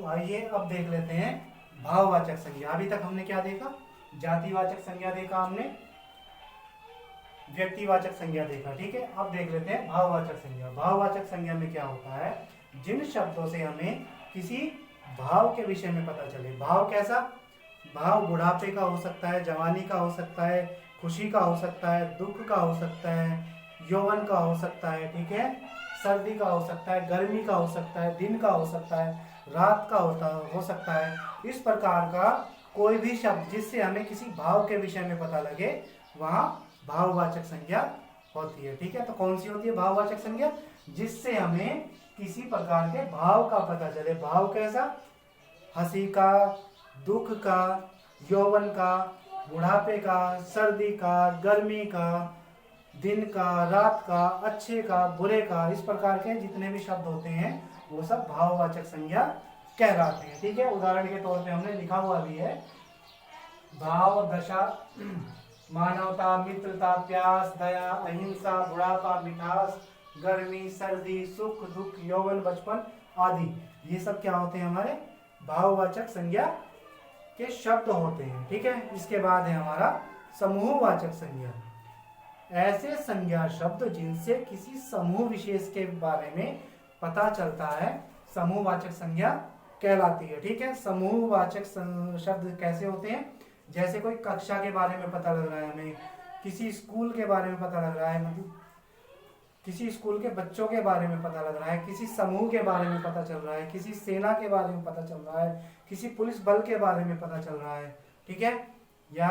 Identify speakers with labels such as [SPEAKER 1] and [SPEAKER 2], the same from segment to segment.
[SPEAKER 1] तो आइए अब देख लेते हैं भाववाचक संज्ञा। अभी तक हमने क्या देखा? जातिवाचक संज्ञा देखा हमने, व्यक्तिवाचक संज्ञा देखा। ठीक है, अब देख लेते हैं भाववाचक संज्ञा। भाववाचक संज्ञा में क्या होता है? जिन शब्दों से हमें किसी भाव के विषय में पता चले। भाव कैसा? भाव बुढ़ापे का हो सकता है, जवानी का हो सकता है, खुशी का हो सकता है, दुख का हो सकता है, यौवन का हो सकता है, ठीक है, सर्दी का हो सकता है, गर्मी का हो सकता है, दिन का हो सकता है, रात का हो सकता है। इस प्रकार का कोई भी शब्द जिससे हमें किसी भाव के विषय में पता लगे, वहाँ भाववाचक संज्ञा होती है। ठीक है, तो कौन सी होती है भाववाचक संज्ञा? जिससे हमें किसी प्रकार के भाव का पता चले। भाव कैसा? हंसी का, दुख का, यौवन का, बुढ़ापे का, सर्दी का, गर्मी का, दिन का, रात का, अच्छे का, बुरे का, इस प्रकार के जितने भी शब्द होते हैं वो सब भाववाचक संज्ञा कहलाते हैं। ठीक है, उदाहरण के तौर पे हमने लिखा हुआ भी है, भाव दशा, मानवता, मित्रता, प्यास, दया, अहिंसा, बुढ़ापा, मिठास, गर्मी, सर्दी, सुख, दुख, यौवन, बचपन आदि, ये सब क्या होते हैं? हमारे भाववाचक संज्ञा के शब्द होते हैं। ठीक है, इसके बाद है हमारा समूहवाचक संज्ञा। ऐसे संज्ञा शब्द जिनसे किसी समूह विशेष के बारे में पता चलता है, समूहवाचक संज्ञा कहलाती है। ठीक है, समूहवाचक शब्द कैसे होते हैं? जैसे कोई कक्षा के बारे में पता लग रहा है हमें, किसी स्कूल के बारे में पता लग रहा है, मतलब किसी स्कूल के बच्चों के बारे में पता लग रहा है, किसी समूह के बारे में पता चल रहा है, किसी सेना के बारे में पता चल रहा है, किसी पुलिस बल के बारे में पता चल रहा है, ठीक है, या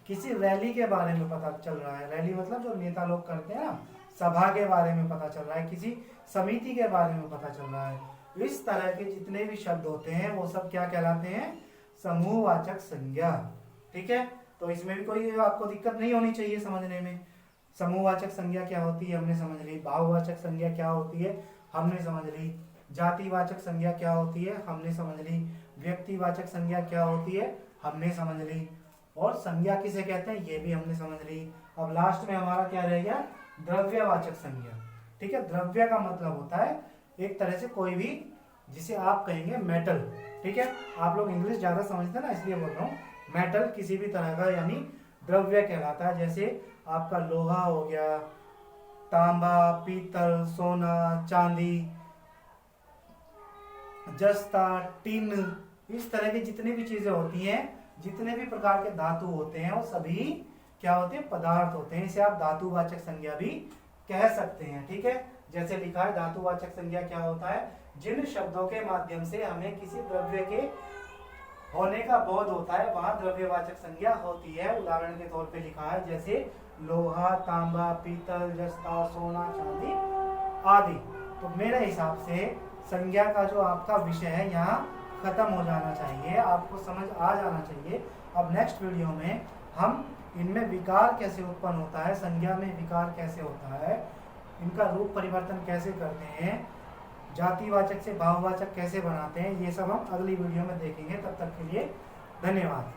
[SPEAKER 1] किसी रैली के बारे में पता चल रहा है। रैली मतलब जो नेता लोग करते हैं ना, सभा के बारे में पता चल रहा है, किसी समिति के बारे में पता चल रहा है। इस तरह के जितने भी शब्द होते हैं वो सब क्या कहलाते हैं? समूहवाचक संज्ञा। ठीक है, तो इसमें भी कोई आपको दिक्कत नहीं होनी चाहिए समझने में। समूहवाचक संज्ञा क्या होती है हमने समझ ली, भाववाचक संज्ञा क्या होती है हमने समझ ली, जातिवाचक संज्ञा क्या होती है हमने समझ ली, व्यक्तिवाचक संज्ञा क्या होती है हमने समझ ली, और संज्ञा किसे कहते हैं ये भी हमने समझ ली। अब लास्ट में हमारा क्या रह गया? द्रव्यवाचक संज्ञा। ठीक है, द्रव्य का मतलब होता है एक तरह से कोई भी, जिसे आप कहेंगे मेटल। ठीक है, आप लोग इंग्लिश ज्यादा समझते हैं ना, इसलिए बोल रहा हूँ। मेटल किसी भी तरह का यानी द्रव्य कहलाता है। जैसे आपका लोहा हो गया, तांबा, पीतल, सोना, चांदी, जस्ता, टिन, इस तरह की जितनी भी चीजें होती हैं, जितने भी प्रकार के धातु होते हैं वो सभी क्या होते हैं? पदार्थ होते हैं। इसे आप धातुवाचक संज्ञा भी कह सकते हैं। ठीक है, जैसे लिखा है धातुवाचक संज्ञा क्या होता है? जिन शब्दों के माध्यम से हमें किसी द्रव्य के होने का बोध होता है वहां द्रव्यवाचक संज्ञा होती है। उदाहरण के तौर पे लिखा है जैसे लोहा, तांबा, पीतल, जस्ता, सोना, चांदी आदि। तो मेरे हिसाब से संज्ञा का जो आपका विषय है यहाँ खत्म हो जाना चाहिए, आपको समझ आ जाना चाहिए। अब नेक्स्ट वीडियो में हम इनमें विकार कैसे उत्पन्न होता है, संज्ञा में विकार कैसे होता है, इनका रूप परिवर्तन कैसे करते हैं, जातिवाचक से भाववाचक कैसे बनाते हैं, ये सब हम अगली वीडियो में देखेंगे। तब तक के लिए धन्यवाद।